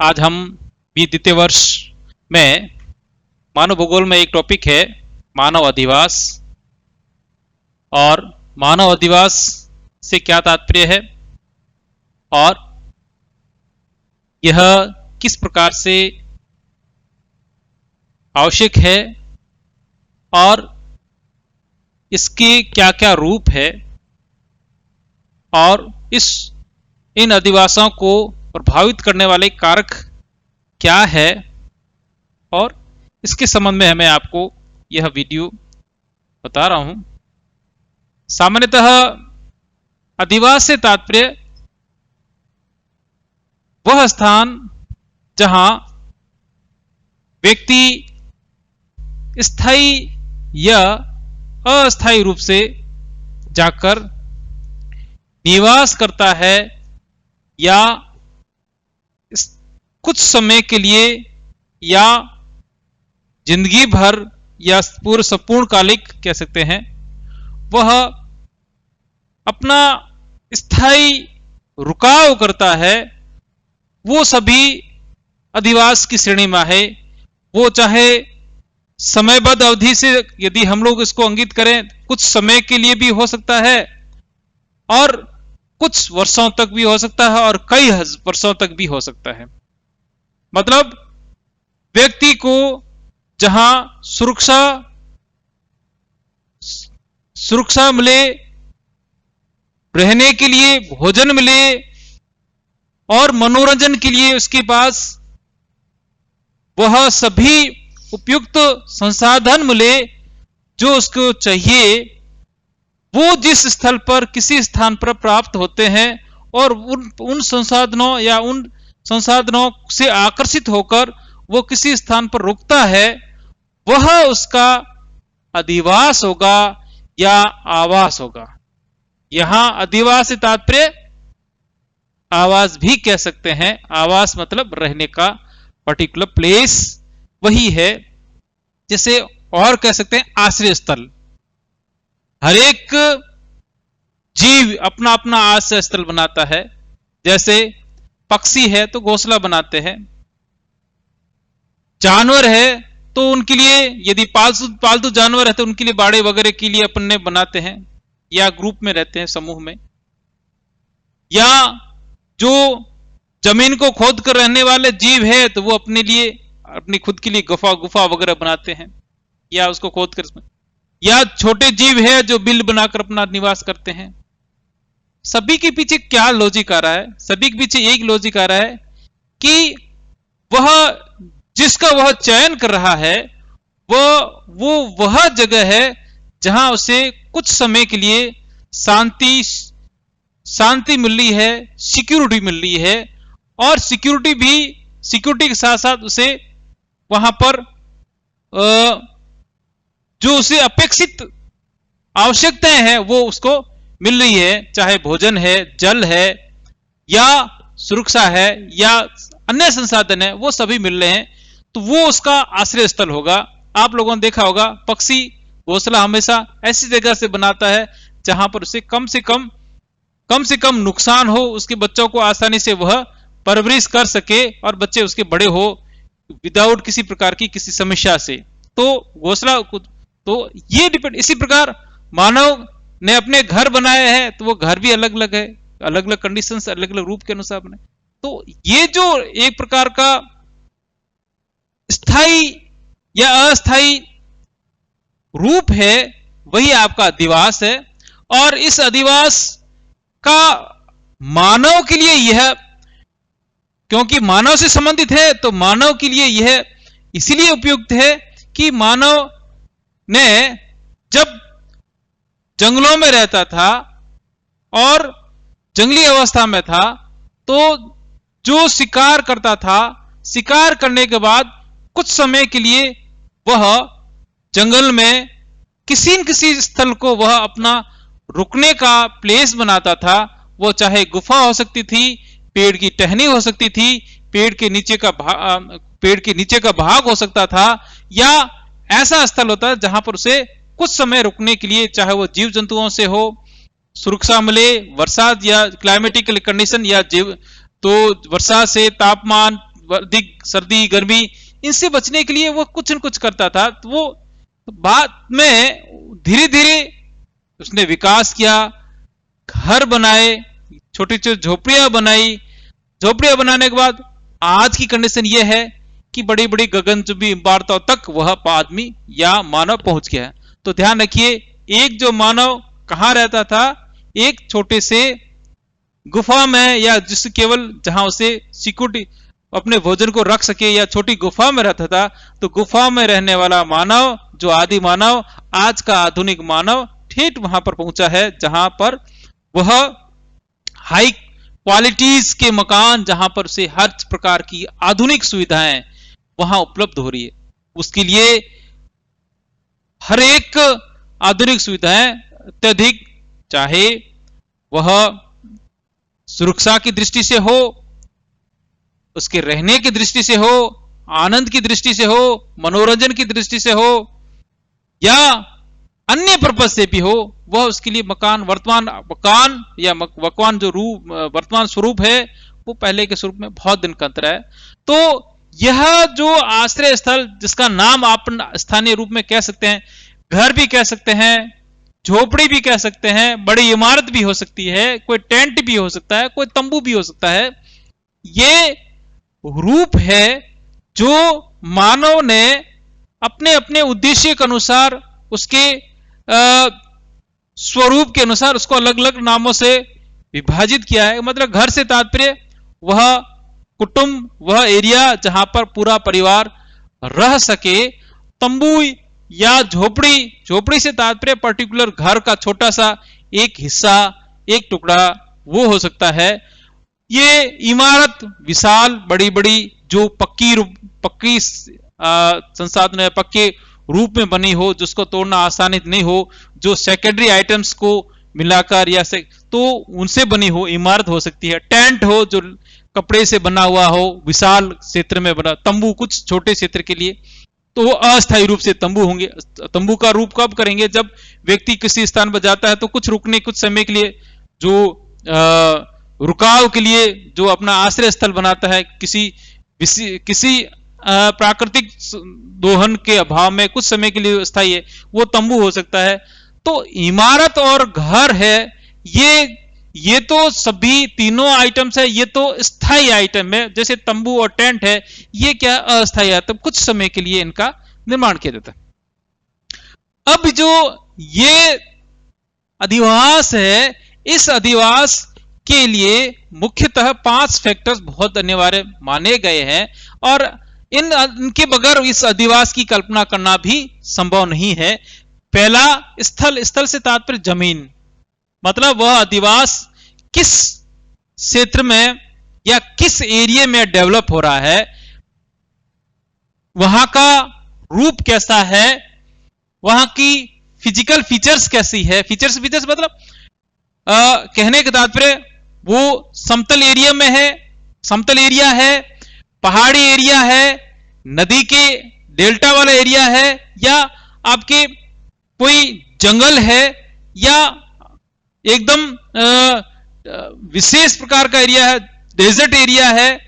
आज हम भी द्वितीय वर्ष में मानव भूगोल में एक टॉपिक है मानव अधिवास। और मानव अधिवास से क्या तात्पर्य है और यह किस प्रकार से आवश्यक है और इसके क्या क्या रूप है और इन अधिवासों को प्रभावित करने वाले कारक क्या है, और इसके संबंध में मैं आपको यह वीडियो बता रहा हूं। सामान्यतः अधिवास से तात्पर्य वह स्थान जहां व्यक्ति स्थायी या अस्थायी रूप से जाकर निवास करता है या कुछ समय के लिए या जिंदगी भर या पूर्ण संपूर्ण कालिक कह सकते हैं, वह अपना स्थायी रुकाव करता है। वो सभी अधिवास की श्रेणी में है। वो चाहे समयबद्ध अवधि से यदि हम लोग इसको अंकित करें, कुछ समय के लिए भी हो सकता है और कुछ वर्षों तक भी हो सकता है और कई वर्षों तक भी हो सकता है। मतलब व्यक्ति को जहां सुरक्षा मिले, रहने के लिए भोजन मिले और मनोरंजन के लिए उसके पास वह सभी उपयुक्त संसाधन मिले जो उसको चाहिए, वो जिस स्थल पर किसी स्थान पर प्राप्त होते हैं और उन संसाधनों या उन संसाधनों से आकर्षित होकर वो किसी स्थान पर रुकता है, वह उसका अधिवास होगा या आवास होगा। यहां अधिवास से तात्पर्य आवास भी कह सकते हैं। आवास मतलब रहने का पर्टिकुलर प्लेस वही है। जैसे और कह सकते हैं आश्रय स्थल। हर एक जीव अपना अपना आश्रय स्थल बनाता है। जैसे पक्षी है तो घोंसला बनाते हैं, जानवर है तो उनके लिए यदि पालतू जानवर है तो उनके लिए बाड़े वगैरह के लिए अपने बनाते हैं या ग्रुप में रहते हैं, समूह में। या जो जमीन को खोद कर रहने वाले जीव है तो वो अपने लिए अपनी खुद के लिए गुफा वगैरह बनाते हैं या उसको खोद कर, या छोटे जीव है जो बिल बनाकर अपना निवास करते हैं। सभी के पीछे क्या लॉजिक आ रहा है? सभी के पीछे एक लॉजिक आ रहा है कि वह जिसका वह चयन कर रहा है वह जगह है जहां उसे कुछ समय के लिए शांति मिल रही है, सिक्योरिटी मिल रही है, और सिक्योरिटी के साथ साथ उसे वहां पर जो उसे अपेक्षित आवश्यकताएं हैं वो उसको मिल रही है, चाहे भोजन है, जल है या सुरक्षा है या अन्य संसाधन है, वो सभी मिल रहे हैं, तो वो उसका आश्रय स्थल होगा। आप लोगों ने देखा होगा पक्षी घोंसला हमेशा ऐसी जगह से बनाता है जहां पर उसे कम से कम नुकसान हो, उसके बच्चों को आसानी से वह परवरिश कर सके और बच्चे उसके बड़े हो विदाउट किसी प्रकार की किसी समस्या से। तो घोंसला तो ये डिपेंड। इसी प्रकार मानव ने अपने घर बनाए हैं तो वो घर भी अलग अलग है, अलग अलग कंडीशंस, अलग अलग रूप के अनुसार बने। तो ये जो एक प्रकार का स्थायी या अस्थायी रूप है वही आपका अधिवास है। और इस अधिवास का मानव के लिए यह, क्योंकि मानव से संबंधित है तो मानव के लिए यह इसीलिए उपयुक्त है कि मानव ने जब जंगलों में रहता था और जंगली अवस्था में था तो जो शिकार करता था, शिकार करने के बाद कुछ समय के लिए वह जंगल में किसी न किसी स्थल को वह अपना रुकने का प्लेस बनाता था। वो चाहे गुफा हो सकती थी, पेड़ की टहनी हो सकती थी, पेड़ के नीचे का भाग हो सकता था, या ऐसा स्थल होता है जहां पर उसे कुछ समय रुकने के लिए, चाहे वो जीव जंतुओं से हो, सुरक्षा मिले, वर्षा या क्लाइमेटिक कंडीशन या जीव तो वर्षा से, तापमान, अधिक सर्दी गर्मी इनसे बचने के लिए वो कुछ न कुछ करता था। तो वो बाद में धीरे धीरे उसने विकास किया, घर बनाए, छोटी छोटी झोपड़ियां बनाई। झोपड़ियां बनाने के बाद आज की कंडीशन यह है कि बड़ी बड़ी गगनचुंबी इमारतों तक वह आदमी या मानव पहुंच गया है। तो ध्यान रखिए, एक जो मानव कहां रहता था, एक छोटे से गुफा में, या जिस केवल जहां उसे सिक्योरिटी अपने भोजन को रख सके, या छोटी गुफा में रहता था। तो गुफा में रहने वाला मानव, जो आदि मानव, आज का आधुनिक मानव ठेठ वहां पर पहुंचा है जहां पर वह हाई क्वालिटीज के मकान, जहां पर उसे हर प्रकार की आधुनिक सुविधाएं वहां उपलब्ध हो रही है। उसके लिए हर एक आधुनिक सुविधाएं अत्यधिक, चाहे वह सुरक्षा की दृष्टि से हो, उसके रहने की दृष्टि से हो, आनंद की दृष्टि से हो, मनोरंजन की दृष्टि से हो, या अन्य पर्पज से भी हो, वह उसके लिए वर्तमान मकान या मकान जो वर्तमान स्वरूप है वो पहले के स्वरूप में बहुत दिन का अंतर है। तो यह जो आश्रय स्थल, जिसका नाम आप स्थानीय रूप में कह सकते हैं, घर भी कह सकते हैं, झोपड़ी भी कह सकते हैं, बड़ी इमारत भी हो सकती है, कोई टेंट भी हो सकता है, कोई तंबू भी हो सकता है, ये रूप है जो मानव ने अपने अपने उद्देश्य के अनुसार, उसके स्वरूप के अनुसार उसको अलग अलग नामों से विभाजित किया है। मतलब घर से तात्पर्य वह कुटुंब, वह एरिया जहां पर पूरा परिवार रह सके। तंबू या झोपड़ी से तात्पर्य पर्टिकुलर घर का छोटा सा एक हिस्सा, एक टुकड़ा, वो हो सकता है। ये इमारत विशाल, बड़ी बड़ी, जो पक्की संसाधन है, पक्के रूप में बनी हो, जिसको तोड़ना आसानी नहीं हो, जो सेकेंडरी आइटम्स को मिलाकर या तो उनसे बनी हो इमारत हो सकती है। टेंट हो जो कपड़े से बना हुआ हो, विशाल क्षेत्र में बना। तंबू कुछ छोटे क्षेत्र के लिए, तो वो अस्थायी रूप से तंबू होंगे। तंबू का रूप कब करेंगे, जब व्यक्ति किसी स्थान पर जाता है तो कुछ रुकने, कुछ समय के लिए, जो रुकाव के लिए जो अपना आश्रय स्थल बनाता है, किसी प्राकृतिक दोहन के अभाव में कुछ समय के लिए स्थायी है, वो तंबू हो सकता है। तो इमारत और घर है, ये तो सभी तीनों आइटम्स है, ये तो स्थायी आइटम है। जैसे तंबू और टेंट है, ये क्या अस्थायी आइटम, कुछ समय के लिए इनका निर्माण किया जाता है। अब जो ये अधिवास है, इस अधिवास के लिए मुख्यतः 5 फैक्टर्स बहुत अनिवार्य माने गए हैं, और इनके बगैर इस अधिवास की कल्पना करना भी संभव नहीं है। पहला, स्थल से तात्पर्य जमीन, मतलब वह अधिवास किस क्षेत्र में या किस एरिया में डेवलप हो रहा है, वहां का रूप कैसा है, वहां की फिजिकल फीचर्स कैसी है। फीचर्स मतलब कहने का तात्पर्य वो समतल एरिया है, पहाड़ी एरिया है, नदी के डेल्टा वाला एरिया है, या आपके कोई जंगल है, या एकदम विशेष प्रकार का एरिया है, डेजर्ट एरिया है,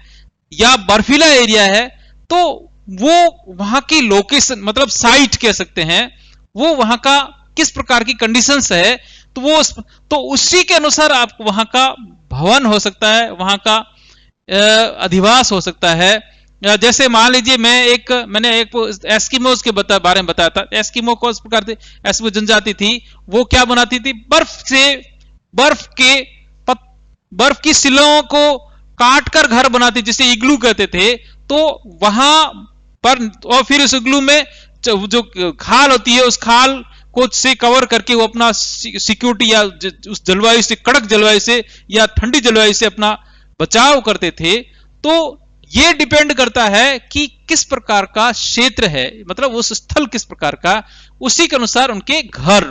या बर्फीला एरिया है। तो वो वहां की लोकेशन, मतलब साइट कह सकते हैं, वो वहां का किस प्रकार की कंडीशंस है, तो उसी के अनुसार आपको वहां का भवन हो सकता है, वहां का अधिवास हो सकता है। जैसे मान लीजिए मैंने एक एस्किमोस के बारे में बताया था। एस्किमो को इस प्रकार से, एस्किमो जनजाति थी, वो क्या बनाती थी, बर्फ की सिलों को काट कर घर बनाती, जिसे इग्लू कहते थे। तो वहां पर, और फिर उस इग्लू में जो खाल होती है, उस खाल को से कवर करके वो अपना सिक्योरिटी या उस जलवायु से, कड़क जलवायु से या ठंडी जलवायु से अपना बचाव करते थे। तो ये डिपेंड करता है कि किस प्रकार का क्षेत्र है, मतलब उस स्थल किस प्रकार का, उसी के अनुसार उनके घर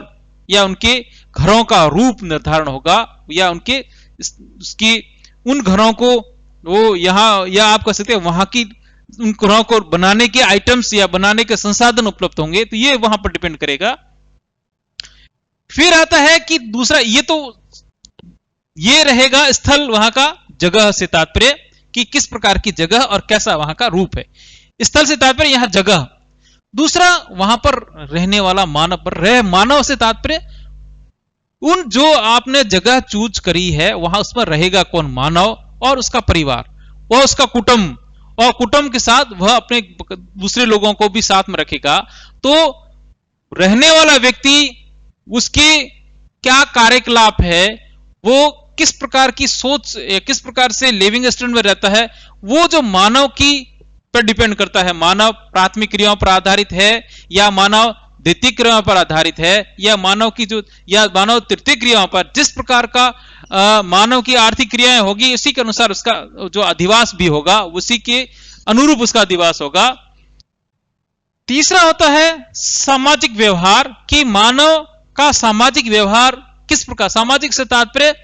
या उनके घरों का रूप निर्धारण होगा, या उसकी उन घरों को वो यहां, या आप कह सकते हैं वहां की उन घरों को बनाने के आइटम्स या बनाने के संसाधन उपलब्ध होंगे। तो ये वहां पर डिपेंड करेगा। फिर आता है कि दूसरा, ये रहेगा स्थल, वहां का जगह से तात्पर्य कि किस प्रकार की जगह और कैसा वहां का रूप है। स्थल से तात्पर्य यहां जगह। दूसरा, वहां पर रहने वाला मानव, पर रह मानव से तात्पर्य उन जो आपने जगह चूज करी है वहां उस पर रहेगा कौन? मानव और उसका परिवार, वह उसका कुटुंब, और कुटुंब के साथ वह अपने दूसरे लोगों को भी साथ में रखेगा। तो रहने वाला व्यक्ति, उसके क्या कार्यकलाप है, वो किस प्रकार की सोच, किस प्रकार से लिविंग स्टैंडर्ड में रहता है, वो जो मानव की पर डिपेंड करता है। मानव प्राथमिक क्रियाओं पर आधारित है या मानव द्वितीय क्रियाओं पर आधारित है, या मानव की जो या मानव तृतीय क्रियाओं पर। जिस प्रकार का मानव की आर्थिक क्रियाएं होगी उसी के अनुसार उसका जो अधिवास भी होगा, उसी के अनुरूप उसका अधिवास होगा। तीसरा होता है सामाजिक व्यवहार, कि मानव का सामाजिक व्यवहार किस प्रकार। सामाजिक से तात्पर्य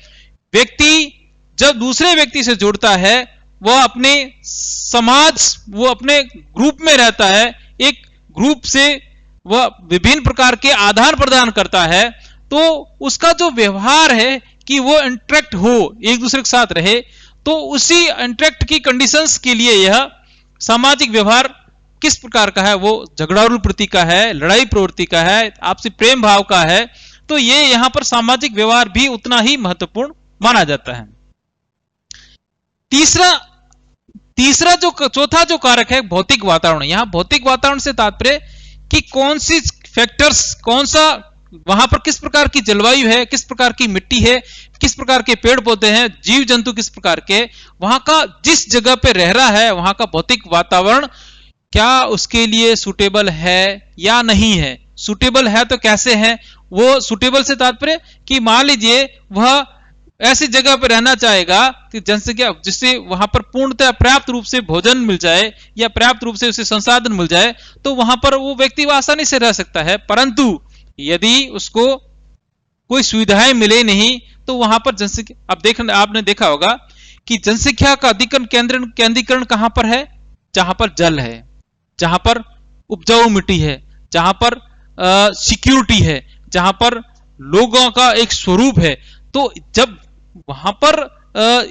व्यक्ति जब दूसरे व्यक्ति से जुड़ता है, वह अपने समाज, वो अपने ग्रुप में रहता है, एक ग्रुप से वह विभिन्न प्रकार के आदान प्रदान करता है, तो उसका जो व्यवहार है कि वो इंटरेक्ट हो, एक दूसरे के साथ रहे, तो उसी इंटरेक्ट की कंडीशंस के लिए यह सामाजिक व्यवहार किस प्रकार का है, वो झगड़ालू प्रवृत्ति का है, लड़ाई प्रवृत्ति का है, आपसी प्रेम भाव का है। तो ये यहां पर सामाजिक व्यवहार भी उतना ही महत्वपूर्ण माना जाता है। तीसरा जो चौथा जो कारक है भौतिक वातावरण। यहां भौतिक वातावरण से तात्पर्य कि कौन सी फैक्टर्स, कौन सा वहां पर किस प्रकार की जलवायु है, किस प्रकार की मिट्टी है, किस प्रकार के पेड़ पौधे हैं, जीव जंतु किस प्रकार के, वहां का जिस जगह पे रह रहा है वहां का भौतिक वातावरण क्या उसके लिए सुटेबल है या नहीं है। सुटेबल है तो कैसे है वो? सुटेबल से तात्पर्य कि मान लीजिए वह ऐसी जगह पर रहना चाहेगा कि जनसंख्या, जिससे वहां पर पूर्णतः पर्याप्त रूप से भोजन मिल जाए या पर्याप्त रूप से उसे संसाधन मिल जाए, तो वहां पर वो व्यक्ति आसानी से रह सकता है। परंतु यदि उसको कोई सुविधाएं मिले नहीं तो वहां पर जनसंख्या, अब आपने देखा होगा कि जनसंख्या का अधिकरण केंद्रीकरण कहां पर है? जहां पर जल है, जहां पर उपजाऊ मिट्टी है, जहां पर सिक्योरिटी है, जहां पर लोगों का एक स्वरूप है। तो जब वहां पर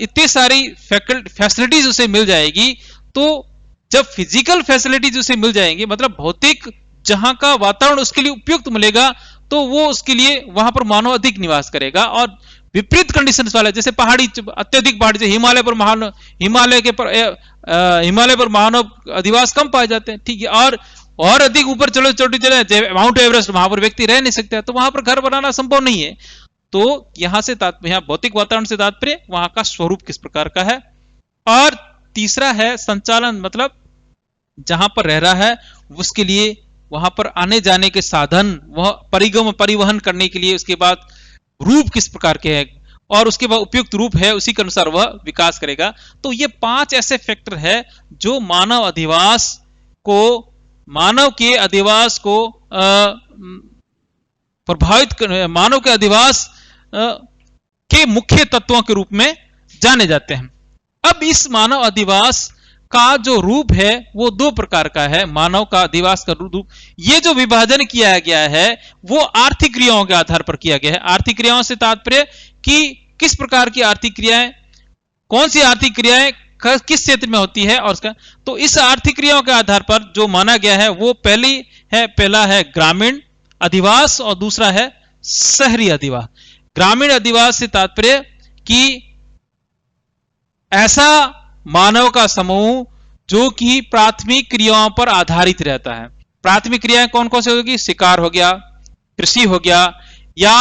इतनी सारी फैसिलिटीज उसे मिल जाएगी, तो जब फिजिकल फैसिलिटीज उसे मिल जाएंगी, मतलब भौतिक जहां का वातावरण उसके लिए उपयुक्त मिलेगा, तो वो उसके लिए वहां पर मानव अधिक निवास करेगा। और विपरीत कंडीशंस वाले, जैसे पहाड़ी, अत्यधिक पहाड़ी, जैसे हिमालय पर मानव अधिवास कम पाए जाते हैं, ठीक है। और अधिक ऊपर चलो, चोटी चले, माउंट एवरेस्ट, वहां पर व्यक्ति रह नहीं सकता, तो वहां पर घर बनाना संभव नहीं है। तो यहां से यहां भौतिक वातावरण से तात्पर्य वहां का स्वरूप किस प्रकार का है। और तीसरा है संचालन, मतलब जहां पर रह रहा है उसके लिए वहां पर आने जाने के साधन, वह परिवहन करने के लिए उसके बाद रूप किस प्रकार के है, और उसके बाद उपयुक्त रूप है, उसी के अनुसार वह विकास करेगा। तो ये 5 ऐसे फैक्टर है जो मानव के अधिवास को प्रभावित, मानव के अधिवास के मुख्य तत्वों के रूप में जाने जाते हैं। अब इस मानव अधिवास का जो रूप है वो 2 प्रकार का है। मानव का अधिवास का रूप, ये जो विभाजन किया गया है वो आर्थिक क्रियाओं के आधार पर किया गया है। आर्थिक क्रियाओं से तात्पर्य कि किस प्रकार की आर्थिक क्रियाएं, कौन सी आर्थिक क्रियाएं किस क्षेत्र में होती है, और उसका, तो इस आर्थिक क्रियाओं के आधार पर जो माना गया है वो पहला है ग्रामीण अधिवास और दूसरा है शहरी अधिवास। ग्रामीण अधिवास से तात्पर्य कि ऐसा मानव का समूह जो कि प्राथमिक क्रियाओं पर आधारित रहता है। प्राथमिक क्रियाएं कौन कौन सी होगी? शिकार हो गया, कृषि हो गया, या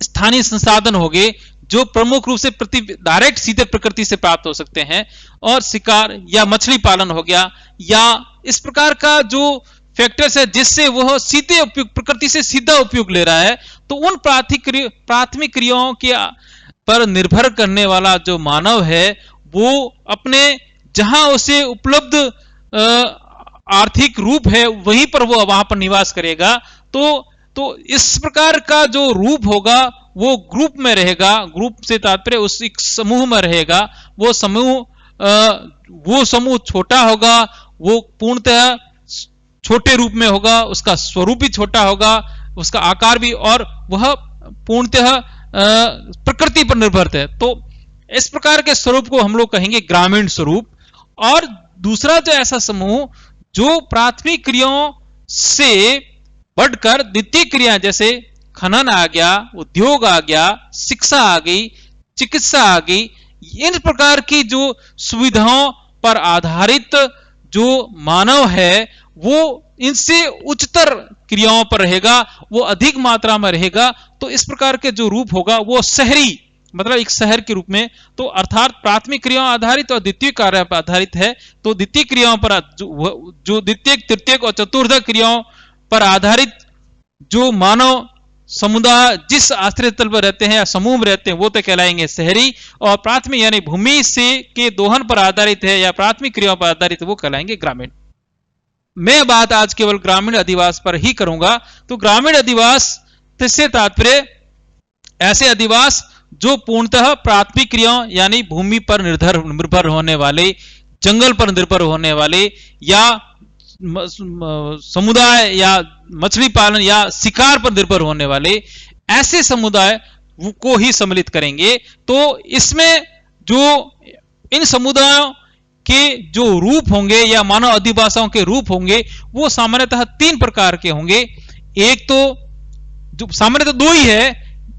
स्थानीय संसाधन हो गए जो प्रमुख रूप से डायरेक्ट सीधे प्रकृति से प्राप्त हो सकते हैं, और शिकार या मछली पालन हो गया, या इस प्रकार का जो फैक्टर्स है जिससे वह सीधे उपयोग, प्रकृति से सीधा उपयोग ले रहा है। तो उन प्राथमिक क्रियाओं के पर निर्भर करने वाला जो मानव है वो अपने जहां उसे उपलब्ध आर्थिक रूप है वहीं पर वो वहां पर निवास करेगा। तो इस प्रकार का जो रूप होगा वो ग्रुप में रहेगा। ग्रुप से तात्पर्य उस एक समूह में रहेगा। वो समूह छोटा होगा, वो पूर्णतः छोटे रूप में होगा, उसका स्वरूप भी छोटा होगा, उसका आकार भी, और वह पूर्णतः प्रकृति पर निर्भर है। तो इस प्रकार के स्वरूप को हम लोग कहेंगे ग्रामीण स्वरूप। और दूसरा जो ऐसा समूह जो प्राथमिक क्रियाओं से बढ़कर द्वितीय क्रिया, जैसे खनन आ गया, उद्योग आ गया, शिक्षा आ गई, चिकित्सा आ गई, इन प्रकार की जो सुविधाओं पर आधारित जो मानव है वो इनसे उच्चतर क्रियाओं पर रहेगा, वो अधिक मात्रा में रहेगा। तो इस प्रकार के जो रूप होगा वो शहरी, मतलब एक शहर के रूप में, तो अर्थात प्राथमिक क्रियाओं आधारित और द्वितीय कार्य पर आधारित है। तो द्वितीय क्रियाओं पर जो द्वितीय, तृतीय और चतुर्थ क्रियाओं पर आधारित जो मानव समुदाय जिस आश्रय तल पर रहते हैं या समूह में रहते हैं वो तो कहलाएंगे शहरी, और प्राथमिक यानी भूमि से के दोहन पर आधारित है या प्राथमिक क्रियाओं पर आधारित है वो कहलाएंगे ग्रामीण। मैं बात आज केवल ग्रामीण अधिवास पर ही करूंगा। तो ग्रामीण अधिवास से तात्पर्य ऐसे अधिवास जो पूर्णतः प्राथमिक क्रियाओं यानी भूमि पर निर्भर होने वाले, जंगल पर निर्भर होने वाले, या समुदाय या मछली पालन या शिकार पर निर्भर होने वाले ऐसे समुदाय को ही सम्मिलित करेंगे। तो इसमें जो इन समुदायों के जो रूप होंगे या मानव अधिवासों के रूप होंगे वो सामान्यतः तीन प्रकार के होंगे। एक तो जो सामान्यतः दो ही है,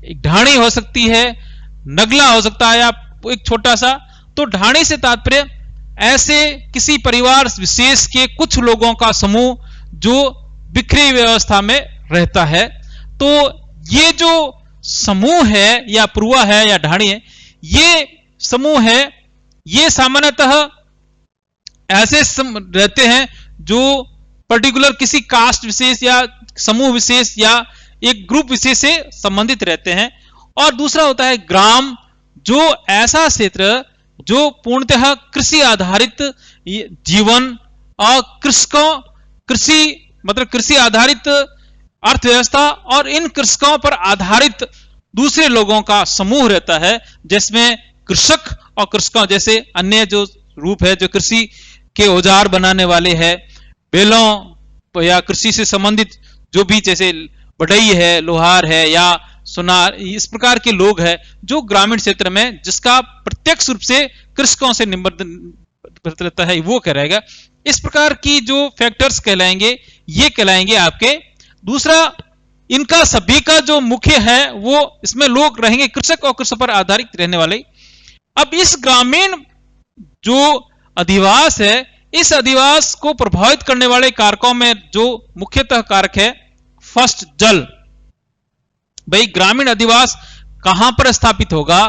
एक ढाणी हो सकती है, नगला हो सकता है, या एक छोटा सा। तो ढाणी से तात्पर्य ऐसे किसी परिवार विशेष के कुछ लोगों का समूह जो बिखरी व्यवस्था में रहता है। तो ये जो समूह है या पुरवा है या ढाणी है, ये समूह है, ये सामान्यतः ऐसे रहते हैं जो पर्टिकुलर किसी कास्ट विशेष या समूह विशेष या एक ग्रुप विशेष से संबंधित रहते हैं। और दूसरा होता है ग्राम, जो ऐसा क्षेत्र जो पूर्णतः कृषि आधारित जीवन और कृषि मतलब कृषि आधारित अर्थव्यवस्था और इन कृषकों पर आधारित दूसरे लोगों का समूह रहता है, जिसमें कृषक और कृषकों जैसे अन्य जो रूप है, जो कृषि के औजार बनाने वाले हैं, बैलों या कृषि से संबंधित जो भी जैसे बढ़ई है, लोहार है या सुनार, इस प्रकार के लोग हैं जो ग्रामीण क्षेत्र में जिसका प्रत्यक्ष रूप से कृषकों से निबद्ध रहता है वो कहलाएगा। इस प्रकार की जो फैक्टर्स कहलाएंगे ये कहलाएंगे आपके। दूसरा इनका सभी का जो मुख्य है वो इसमें लोग रहेंगे कृषक और कृषि पर आधारित रहने वाले। अब इस ग्रामीण जो अधिवास है, इस अधिवास को प्रभावित करने वाले कारकों में जो मुख्यतः कारक है, फर्स्ट जल। भाई ग्रामीण अधिवास कहां पर स्थापित होगा,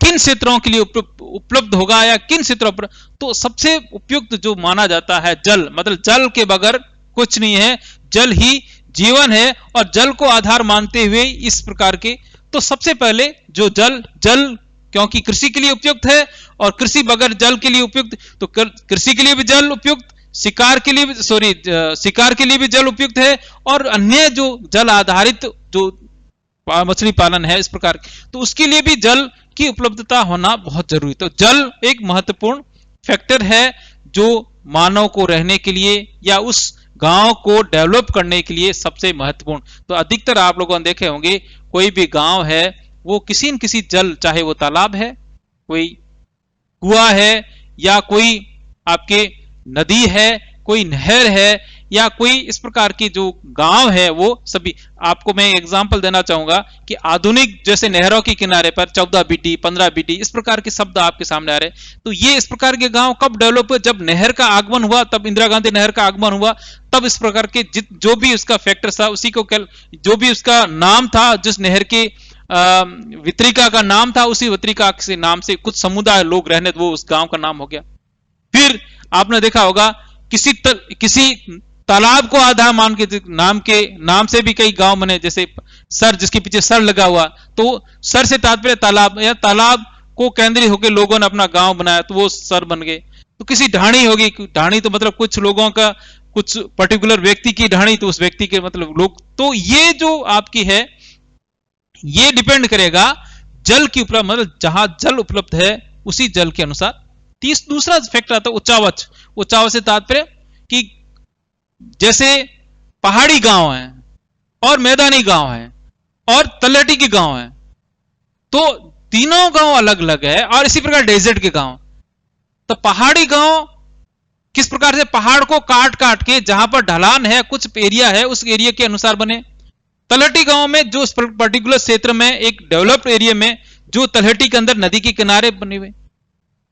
किन क्षेत्रों के लिए उपलब्ध होगा या किन क्षेत्रों पर, तो सबसे उपयुक्त जो माना जाता है जल, मतलब जल के बगैर कुछ नहीं है, जल ही जीवन है और जल को आधार मानते हुए इस प्रकार के। तो सबसे पहले जो जल क्योंकि कृषि के लिए उपयुक्त है और कृषि बगैर जल के लिए उपयुक्त, तो कृषि के लिए भी जल उपयुक्त, शिकार के लिए भी जल उपयुक्त है, और अन्य जो जल आधारित जो मछली पालन है इस प्रकार, तो उसके लिए भी जल की उपलब्धता होना बहुत जरूरी। तो जल एक महत्वपूर्ण फैक्टर है जो मानव को रहने के लिए या उस गांव को डेवलप करने के लिए सबसे महत्वपूर्ण। तो अधिकतर आप लोगों ने देखे होंगे कोई भी गांव है वो किसी न किसी जल, चाहे वो तालाब है, कोई कुआं है, या कोई आपके नदी है, कोई नहर है, या कोई इस प्रकार की जो गांव है, वो सभी। आपको मैं एग्जांपल देना चाहूंगा कि आधुनिक जैसे नहरों के किनारे पर 14 बीटी 15 बीटी इस प्रकार के शब्द आपके सामने आ रहे हैं। तो ये इस प्रकार के गांव कब डेवलप हुए, जब नहर का आगमन हुआ, तब इंदिरा गांधी नहर का आगमन हुआ, तब इस प्रकार के जो भी उसका फैक्टर था उसी को जो भी उसका नाम था, जिस नहर के वितरिका का नाम था, उसी वितरिका के नाम से कुछ समुदाय लोग रहने, वो उस गांव का नाम हो गया। फिर आपने देखा होगा किसी तालाब को आधार मान के नाम से भी कई गांव बने, जैसे सर, जिसके पीछे सर लगा हुआ, तो सर से तात्पर्य तालाब, या तालाब को केंद्रीय होकर लोगों ने अपना गांव बनाया तो वो सर बन गए। तो किसी ढाणी होगी, ढाणी तो मतलब कुछ लोगों का, कुछ पर्टिकुलर व्यक्ति की ढाणी, तो उस व्यक्ति के मतलब लोग। तो ये जो आपकी है ये डिपेंड करेगा जल की उपलब्ध, मतलब जहां जल उपलब्ध है उसी जल के अनुसार। दूसरा फैक्टर आता है उच्चावच। उच्चावच से तात्पर्य कि जैसे पहाड़ी गांव है और मैदानी गांव है और तलहटी के गांव है, तो तीनों गांव अलग अलग है। और इसी प्रकार डेजर्ट के गांव, तो पहाड़ी गांव किस प्रकार से पहाड़ को काट काट के जहां पर ढलान है, कुछ एरिया है, उस एरिया के अनुसार बने। तलहटी गांव में जो पर्टिकुलर क्षेत्र में एक डेवलप्ड एरिया में जो तलहटी के अंदर नदी के किनारे बने हुए।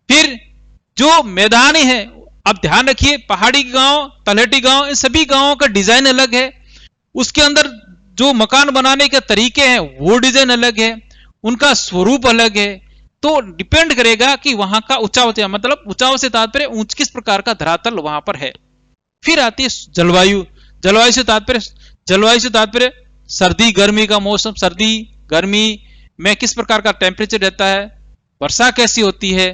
फिर जो मैदानी है, अब ध्यान रखिए पहाड़ी गांव, तलहटी गांव, इन सभी गांवों का डिजाइन अलग है, उसके अंदर जो मकान बनाने के तरीके हैं वो डिजाइन अलग है, उनका स्वरूप अलग है। तो डिपेंड करेगा कि वहां का ऊंचाव, मतलब ऊंचाव से तात्पर्य ऊंच किस प्रकार का धरातल वहां पर है। फिर आती है जलवायु। जलवायु से तात्पर्य सर्दी गर्मी का मौसम, सर्दी गर्मी में किस प्रकार का टेम्परेचर रहता है, वर्षा कैसी होती है,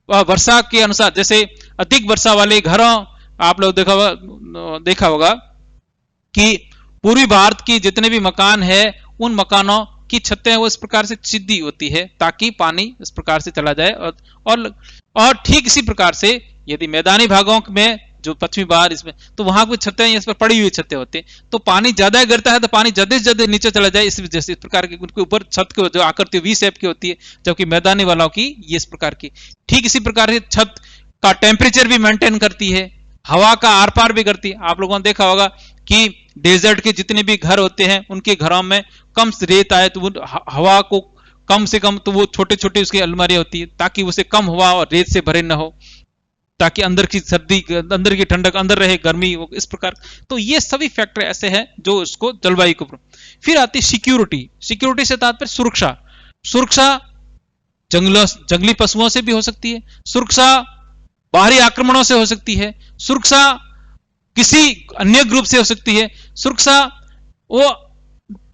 वह वर्षा के अनुसार, जैसे अधिक वर्षा वाले घरों, आप लोग देखा होगा कि पूर्वी भारत की जितने भी मकान है उन मकानों की छतें वो इस प्रकार से सीधी होती है ताकि पानी इस प्रकार से चला जाए। और ठीक इसी प्रकार से यदि मैदानी भागों में जो पश्चिमी बाहर इसमें, तो वहां कुछ छतें इस पर पड़ी हुई छतें होती हैं, तो पानी ज्यादा गिरता है तो पानी ज्यादा से ज्यादा नीचे चला जाए, इस वजह से इस प्रकार की उनके ऊपर छत की जो आकृति वी शेप की होती है, जबकि मैदानी वालों की ये इस प्रकार की। ठीक इसी प्रकार से छत का टेम्परेचर भी मेंटेन करती है, हवा का आर पार भी करती है। आप लोगों ने देखा होगा कि डेजर्ट के जितने भी घर होते हैं उनके घरों में कम रेत आए तो वो हवा को कम से कम, तो वो छोटे छोटे उसकी अलमारियां होती है ताकि उसे कम हवा और रेत से भरे न हो, ताकि अंदर की सर्दी, अंदर की ठंडक अंदर रहे, गर्मी इस प्रकार। तो ये सभी फैक्टर ऐसे हैं जो इसको जलवायु को। फिर आती सिक्योरिटी। सिक्योरिटी से तात्पर्य सुरक्षा। सुरक्षा जंगली पशुओं से भी हो सकती है, सुरक्षा बाहरी आक्रमणों से हो सकती है, सुरक्षा किसी अन्य ग्रुप से हो सकती है, सुरक्षा वो,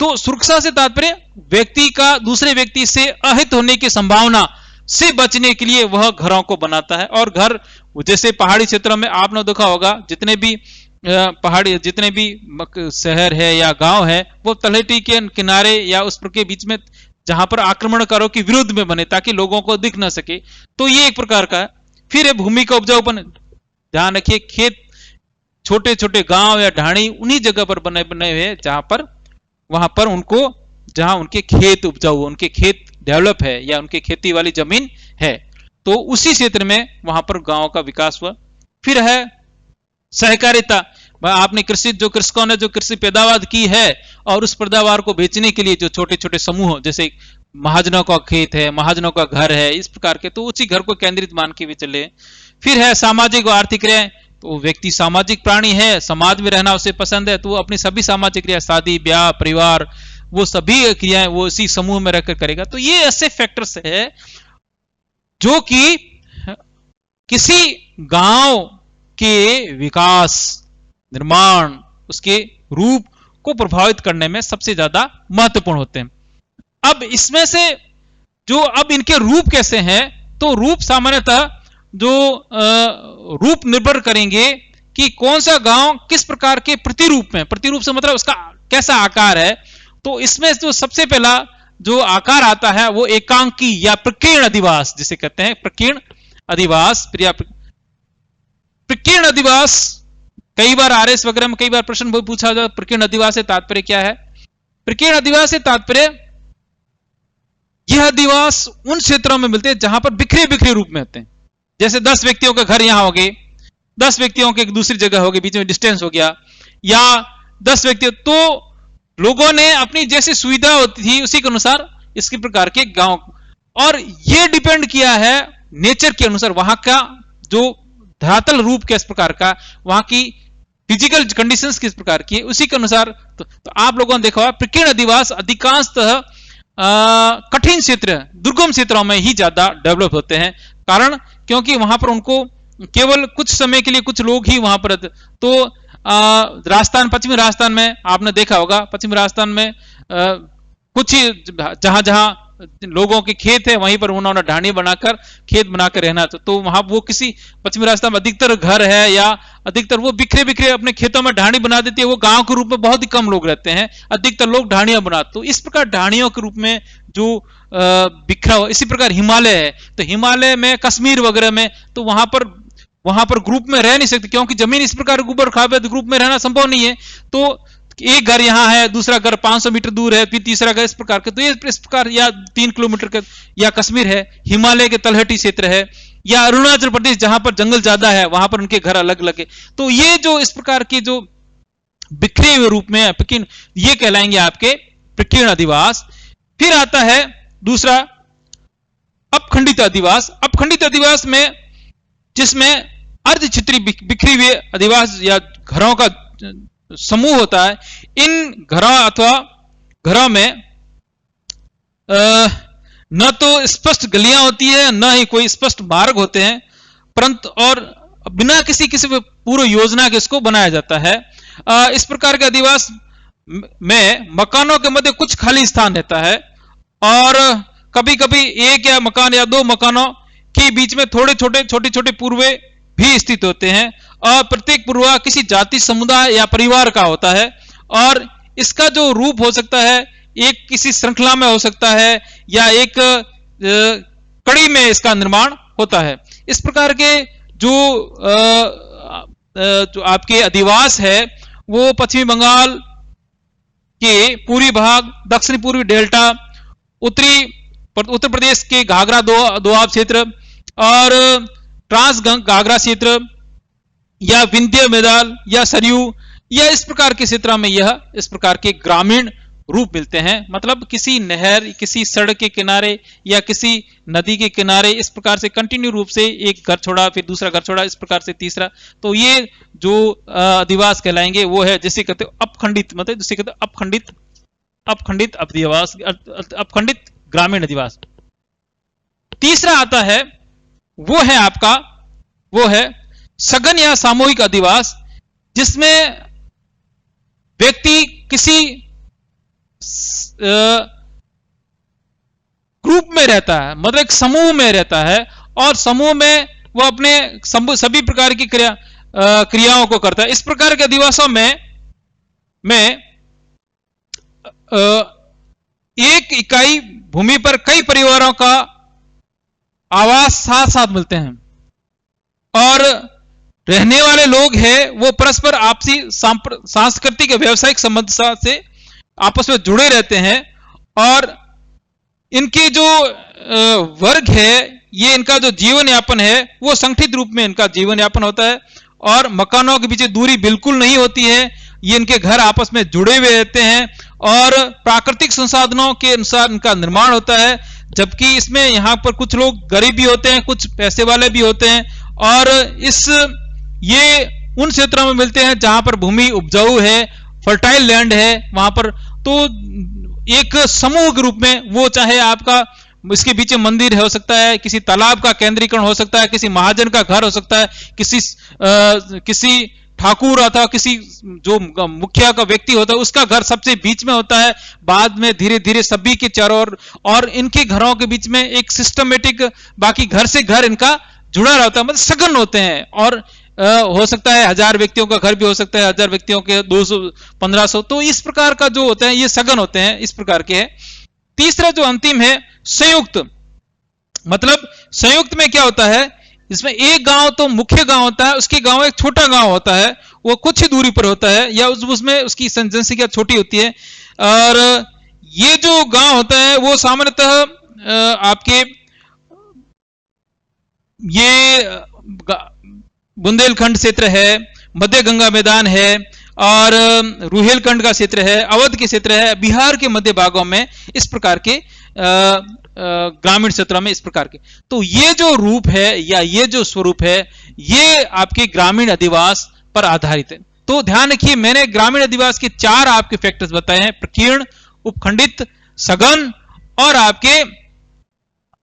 तो सुरक्षा से तात्पर्य व्यक्ति का दूसरे व्यक्ति से अहित होने की संभावना से बचने के लिए वह घरों को बनाता है। और घर जैसे पहाड़ी क्षेत्रों में आपने देखा होगा जितने भी पहाड़ी, जितने भी शहर है या गांव है वो तलहटी के किनारे या उस के बीच में जहां पर आक्रमणकारों के विरुद्ध में बने ताकि लोगों को दिख ना सके। तो ये एक प्रकार का है। फिर है भूमि का उपजाऊपन। ध्यान रखिए खेत, छोटे छोटे गांव या ढाणी उन्हीं जगह पर बने हुए जहां पर, वहां पर उनको, जहां उनके खेत उपजाऊ, उनके खेत डेवलप है या उनके खेती वाली जमीन है, तो उसी क्षेत्र में वहां पर गांव का विकास हुआ। फिर है सहकारिता। आपने कृषि, जो कृषकों ने जो कृषि पैदावार की है और उस पैदावार को बेचने के लिए जो छोटे छोटे समूह, जैसे महाजनों का खेत है, महाजनों का घर है, इस प्रकार के, तो उसी घर को केंद्रित मान के भी चले। फिर है सामाजिक और आर्थिक क्रियाएं। तो व्यक्ति सामाजिक प्राणी है, समाज में रहना उसे पसंद है, तो वो अपनी सभी सामाजिक क्रिया, शादी ब्याह परिवार, वो सभी क्रियाएं वो इसी समूह में रहकर करेगा। तो ये ऐसे फैक्टर्स है जो कि किसी गांव के विकास, निर्माण, उसके रूप को प्रभावित करने में सबसे ज्यादा महत्वपूर्ण होते हैं। अब इसमें से जो, अब इनके रूप कैसे हैं, तो रूप सामान्यतः जो रूप निर्भर करेंगे कि कौन सा गांव किस प्रकार के प्रतिरूप में, प्रतिरूप से मतलब उसका कैसा आकार है। तो इसमें जो सबसे पहला जो आकार आता है वो एकांकी या प्रकीर्ण अधिवास जिसे कहते हैं, प्रकीर्ण अधिवास। प्रकीर्ण अधिवास कई बार आरएस वगैरह में कई बार प्रश्न पूछा जाता है, प्रकीर्ण अधिवास से तात्पर्य क्या है। प्रकीर्ण अधिवास से तात्पर्य यह अधिवास उन क्षेत्रों में मिलते हैं जहां पर बिखरे बिखरे रूप में होते हैं। जैसे 10 व्यक्तियों का घर यहां हो गए, 10 व्यक्तियों के दूसरी जगह हो गई, बीच में डिस्टेंस हो गया, या 10 व्यक्ति, तो लोगों ने अपनी जैसी सुविधा होती थी उसी के अनुसार इसके प्रकार के गांव, और यह डिपेंड किया है नेचर के अनुसार, वहां का जो धरातल रूप किस प्रकार का, वहां की फिजिकल कंडीशंस किस प्रकार की, उसी के अनुसार। तो आप लोगों ने देखा प्रकीर्ण अधिवास अधिकांशतः कठिन क्षेत्र, दुर्गम क्षेत्रों में ही ज्यादा डेवलप होते हैं। कारण क्योंकि वहां पर उनको केवल कुछ समय के लिए कुछ लोग ही वहां पर, तो राजस्थान, पश्चिमी राजस्थान में आपने देखा होगा, पश्चिमी राजस्थान में कुछ ही जहां जहां लोगों के खेत है वहीं पर उन्होंने ढाणी बनाकर खेत बनाकर रहना, तो वहां वो किसी पश्चिमी राजस्थान में अधिकतर घर है या अधिकतर वो बिखरे बिखरे अपने खेतों में ढाणी बना देती है। वो गांव के रूप में बहुत ही कम लोग रहते हैं, अधिकतर लोग ढाणियां बनाते। तो इस प्रकार ढाणियों के रूप में जो बिखरा हुआ, इसी प्रकार हिमालय है, तो हिमालय में, कश्मीर वगैरह में, तो वहां पर ग्रुप में रह नहीं सकते क्योंकि जमीन इस प्रकार ऊबड़ खाबड़, ग्रुप में रहना संभव नहीं है। तो एक घर यहाँ है, दूसरा घर 500 मीटर दूर है, फिर तीसरा घर इस प्रकार के, तो ये इस प्रकार, या 3 किलोमीटर का, या कश्मीर है, हिमालय के तलहटी क्षेत्र है, या अरुणाचल प्रदेश जहां पर जंगल ज्यादा है वहां पर उनके घर अलग अलग है। तो ये जो इस प्रकार के जो बिखरे हुए रूप में प्रकीर्ण, ये कहलाएंगे आपके प्रकीर्ण अधिवास। फिर आता है दूसरा अपखंडित अधिवास। अपखंडित अधिवास में जिसमें अर्धक्षेत्री बिखरी हुए अधिवास या घरों का समूह होता है। इन घरों अथवा घरों में न तो स्पष्ट गलियां होती है, न ही कोई स्पष्ट मार्ग होते हैं, परंतु और बिना किसी पूर्व योजना के इसको बनाया जाता है। इस प्रकार के अधिवास में मकानों के मध्य कुछ खाली स्थान रहता है, और कभी कभी एक या मकान या दो मकानों के बीच में छोटे छोटे पूर्वे भी स्थित होते हैं, और प्रत्येक पूर्वा किसी जाति, समुदाय या परिवार का होता है। और इसका जो रूप हो सकता है, एक किसी श्रृंखला में हो सकता है, या एक कड़ी में इसका निर्माण होता है। इस प्रकार के जो आपके अधिवास है वो पश्चिमी बंगाल के पूर्वी भाग, दक्षिणी पूर्वी डेल्टा, उत्तर प्रदेश के घाघरा दोआब क्षेत्र और ट्रांस घाघरा क्षेत्र, या विंध्य मैदान, या सरयू, या इस प्रकार के क्षेत्र में यह इस प्रकार के ग्रामीण रूप मिलते हैं। मतलब किसी नहर, किसी सड़क के किनारे या किसी नदी के किनारे इस प्रकार से कंटिन्यू रूप से एक घर छोड़ा, फिर दूसरा घर छोड़ा, इस प्रकार से तीसरा। तो ये जो अधिवास कहलाएंगे वो है जिसे कहते हैं अपखंडित, मतलब जिसे कहते हैं अपखंडित अधिवास, अपखंडित ग्रामीण अधिवास। तीसरा आता है वो है सघन या सामूहिक अधिवास, जिसमें व्यक्ति किसी ग्रुप में रहता है, मतलब एक समूह में रहता है, और समूह में वो अपने सभी प्रकार की क्रियाओं को करता है। इस प्रकार के अधिवासों में एक इकाई भूमि पर कई परिवारों का आवास साथ साथ मिलते हैं, और रहने वाले लोग हैं वो परस्पर आपसी सांस्कृतिक व्यावसायिक संबंध से आपस में जुड़े रहते हैं। और इनके जो वर्ग है, ये इनका जो जीवन यापन है वो संगठित रूप में इनका जीवन यापन होता है, और मकानों के पीछे दूरी बिल्कुल नहीं होती है। ये इनके घर आपस में जुड़े हुए रहते हैं, और प्राकृतिक संसाधनों के अनुसार इनका निर्माण होता है। जबकि इसमें यहां पर कुछ लोग गरीब भी होते हैं, कुछ पैसे वाले भी होते हैं, और ये उन क्षेत्रों में मिलते हैं जहां पर भूमि उपजाऊ है, फर्टाइल लैंड है वहां पर। तो एक समूह के रूप में वो, चाहे आपका इसके पीछे मंदिर हो सकता है, किसी तालाब का केंद्रीकरण हो सकता है, किसी महाजन का घर हो सकता है, किसी ठाकुर अथवा किसी जो मुखिया का व्यक्ति होता है उसका घर सबसे बीच में होता है। बाद में धीरे धीरे सभी के चारों ओर, और इनके घरों के बीच में एक सिस्टमेटिक, बाकी घर से घर इनका जुड़ा रहता है, मतलब सघन होते हैं। और हो सकता है 1000 व्यक्तियों का घर भी हो सकता है, 1000 व्यक्तियों के 200 1500, तो इस प्रकार का जो होते हैं ये सघन होते हैं, इस प्रकार के है। तीसरा जो अंतिम है संयुक्त। मतलब संयुक्त में क्या होता है, इसमें एक गांव तो मुख्य गांव होता है, उसके गांव एक छोटा गांव होता है, वो कुछ ही दूरी पर होता है, या उसमें उसकी जनसंख्या छोटी होती है। और ये जो गांव होता है वो सामान्यतः आपके ये बुंदेलखंड क्षेत्र है, मध्य गंगा मैदान है, और रुहेलखंड का क्षेत्र है, अवध के क्षेत्र है, बिहार के मध्य भागों में इस प्रकार के ग्रामीण क्षेत्रों में इस प्रकार के। तो ये जो रूप है या ये जो स्वरूप है ये आपके ग्रामीण अधिवास पर आधारित है। तो ध्यान रखिए, मैंने ग्रामीण अधिवास के 4 आपके फैक्टर्स बताए हैं, प्रकीर्ण, उपखंडित, सघन, और आपके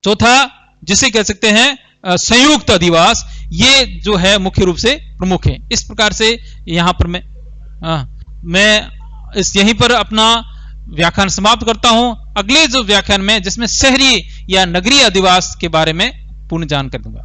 चौथा जिसे कह सकते हैं संयुक्त अधिवास। ये जो है मुख्य रूप से प्रमुख है। इस प्रकार से यहां पर मैं यहीं पर अपना व्याख्यान समाप्त करता हूं। अगले जो व्याख्यान में जिसमें शहरी या नगरीय अधिवास के बारे में पूर्ण जानकारी दूंगा।